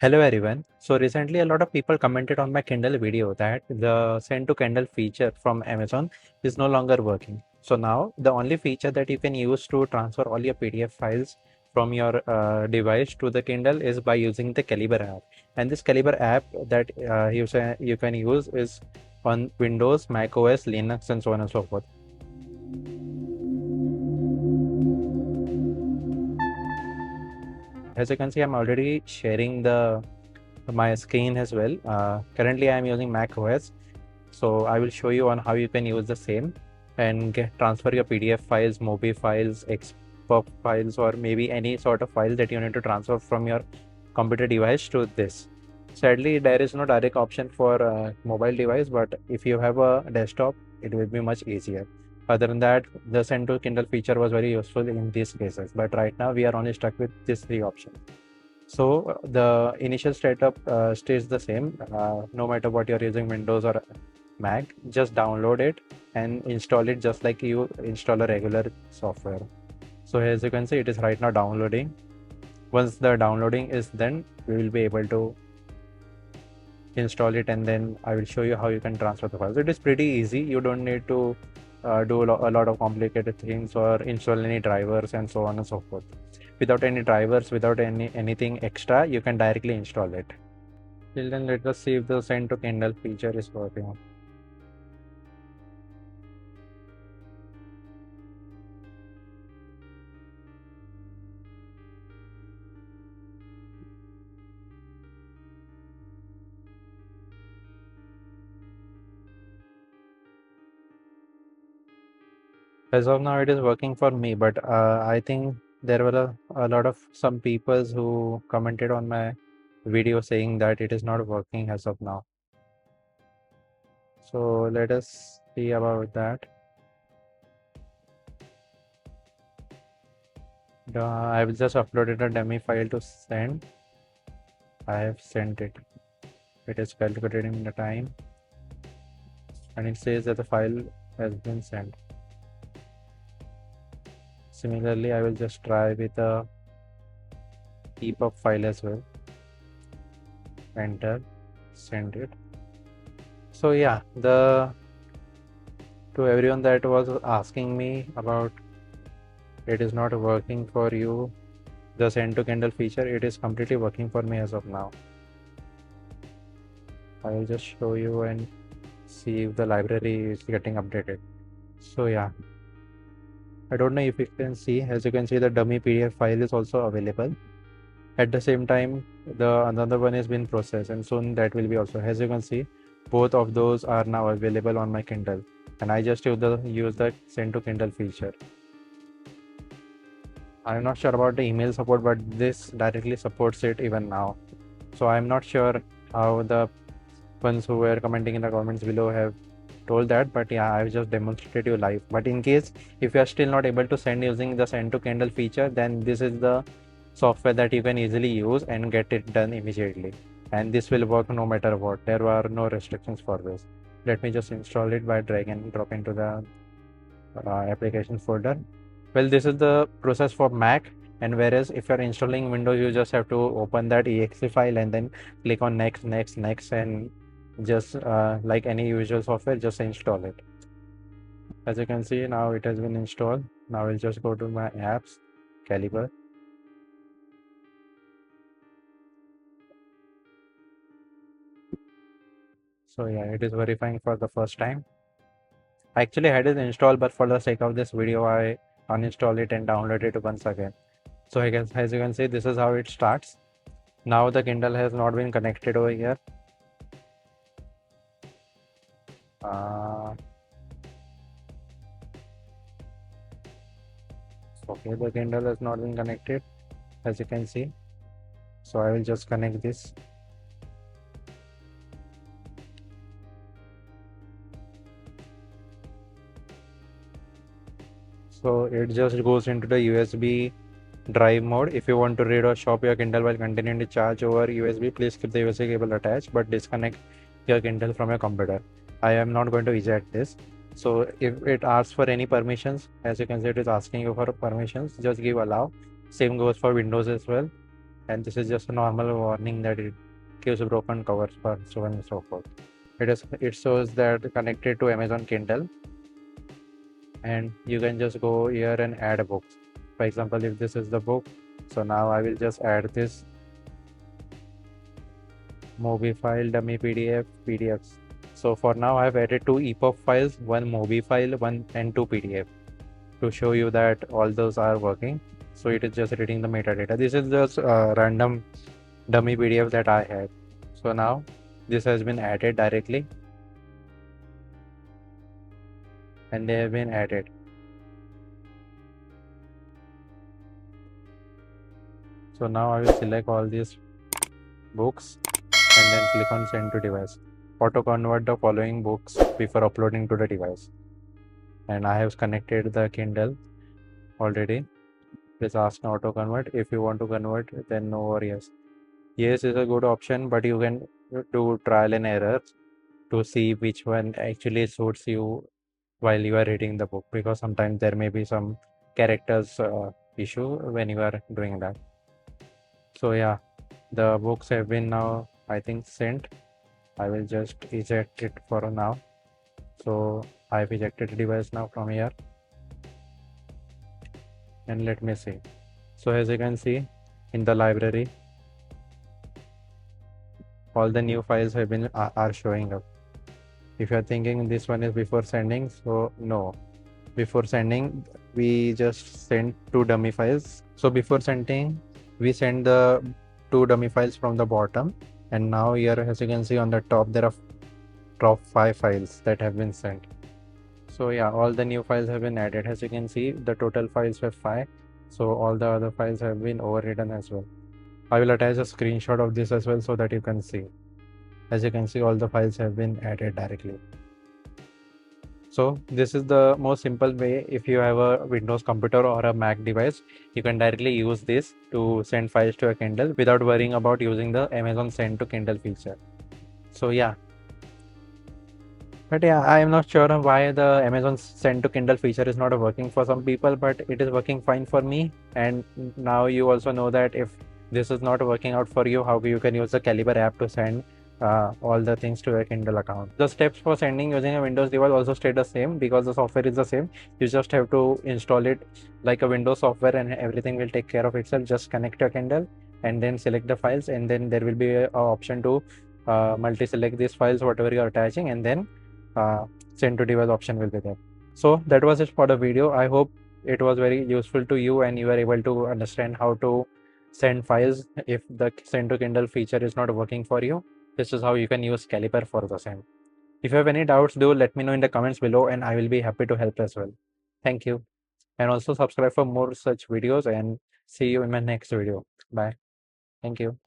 Hello everyone. So recently a lot of people commented on my Kindle video that the send to Kindle feature from Amazon is no longer working. So now the only feature that you can use to transfer all your PDF files from your device to the Kindle is by using the Calibre app. And this Calibre app that you can use is on Windows, Mac OS, Linux, and so on and so forth. As you can see, I'm already sharing my screen as well. Currently, I'm using Mac OS. So I will show you on how you can use the same and transfer your PDF files, MOBI files, EPUB files, or maybe any sort of file that you need to transfer from your computer device to this. Sadly, there is no direct option for mobile device, but if you have a desktop, it will be much easier. Other than that, the send to Kindle feature was very useful in these cases, but right now we are only stuck with these three options. So the initial setup stays the same, no matter what you're using, Windows or Mac. Just download it and install it just like you install a regular software. So as you can see, it is right now downloading. Once the downloading is done, we will be able to install it, and then I will show you how you can transfer the files. It is pretty easy. You don't need to do a lot of complicated things or install any drivers and so on and so forth. Without any drivers, without anything extra, you can directly install it. Till then, let us see if the send to Kindle feature is working. As of now, it is working for me, but I think there were a lot of some people who commented on my video saying that it is not working as of now. So let us see about that. I have just uploaded a dummy file to send. I have sent it. It is calculating the time, and it says that the file has been sent. Similarly, I will just try with a EPUB file as well. Enter, send it. So yeah, to everyone that was asking me about it is not working for you, the send to Kindle feature, it is completely working for me as of now. I will just show you and see if the library is getting updated. So yeah, I don't know if you can see, as you can see, the dummy PDF file is also available. At the same time, the another one has been processed, and soon that will be also. As you can see, both of those are now available on my Kindle, and I just use the send to Kindle feature. I'm not sure about the email support, but this directly supports it even now. So I'm not sure how the ones who were commenting in the comments below have told that, but yeah, I've just demonstrated you live. But in case if you are still not able to send using the send to Kindle feature, then this is the software that you can easily use and get it done immediately, and this will work no matter what. There are no restrictions for this. Let me just install it by drag and drop into the application folder. Well, this is the process for Mac, and whereas if you're installing Windows, you just have to open that exe file and then click on next, next, next, and just like any usual software, just install it. As you can see, now it has been installed. Now I'll just go to my apps, Calibre. So yeah, it is verifying for the first time. I actually had it installed, but for the sake of this video, I uninstall it and download it once again. So I guess, as you can see, this is how it starts. Now the Kindle has not been connected over here. Okay, the Kindle has not been connected, as you can see. So I will just connect this. So it just goes into the USB drive mode. If you want to read or shop your Kindle while continuing to charge over USB, please keep the USB cable attached, but disconnect your Kindle from your computer. I am not going to eject this. So if it asks for any permissions, as you can see, it is asking you for permissions, just give allow. Same goes for Windows as well. and this is just a normal warning that it gives broken covers for so on and so forth. It shows that connected to Amazon Kindle, and you can just go here and add a book. For example, if this is the book, so now I will just add this MOBI file, dummy PDFs. So for now I have added two EPUB files, one MOBI file, one and two PDF, to show you that all those are working. So it is just reading the metadata. This is just random dummy PDF that I had. So now this has been added directly, and they have been added. So now I will select all these books and then click on send to device. Auto convert the following books before uploading to the device. And I have connected the Kindle already. Please ask auto convert. If you want to convert, then no or yes. Yes is a good option, but you can do trial and error to see which one actually suits you while you are reading the book, because sometimes there may be some characters issue when you are doing that. So yeah, the books have been now, I think, sent. I will just eject it for now. So I've ejected the device now from here, and let me see. So as you can see in the library, all the new files have been are showing up. If you're thinking this one is before sending, so no. Before sending, we just sent two dummy files. So before sending, we send the two dummy files from the bottom, and now here, as you can see on the top, there are top 5 files that have been sent. So yeah, all the new files have been added. As you can see, the total files were 5. So all the other files have been overwritten as well. I will attach a screenshot of this as well so that you can see. As you can see, all the files have been added directly. So this is the most simple way. If you have a Windows computer or a Mac device, you can directly use this to send files to a Kindle without worrying about using the Amazon Send to Kindle feature. So yeah. But yeah, I am not sure why the Amazon Send to Kindle feature is not working for some people, but it is working fine for me. And now you also know that if this is not working out for you, how you can use the Calibre app to send all the things to your Kindle account. The steps for sending using a Windows device also stay the same because the software is the same. You just have to install it like a Windows software, and everything will take care of itself. Just connect your Kindle and then select the files, and then there will be an option to multi-select these files, whatever you are attaching, and then send to device option will be there. So that was it for the video. I hope it was very useful to you and you were able to understand how to send files if the send to Kindle feature is not working for you. This is how you can use Calibre for the same. If you have any doubts, do let me know in the comments below and I will be happy to help as well. Thank you. And also subscribe for more such videos, and see you in my next video. Bye. Thank you.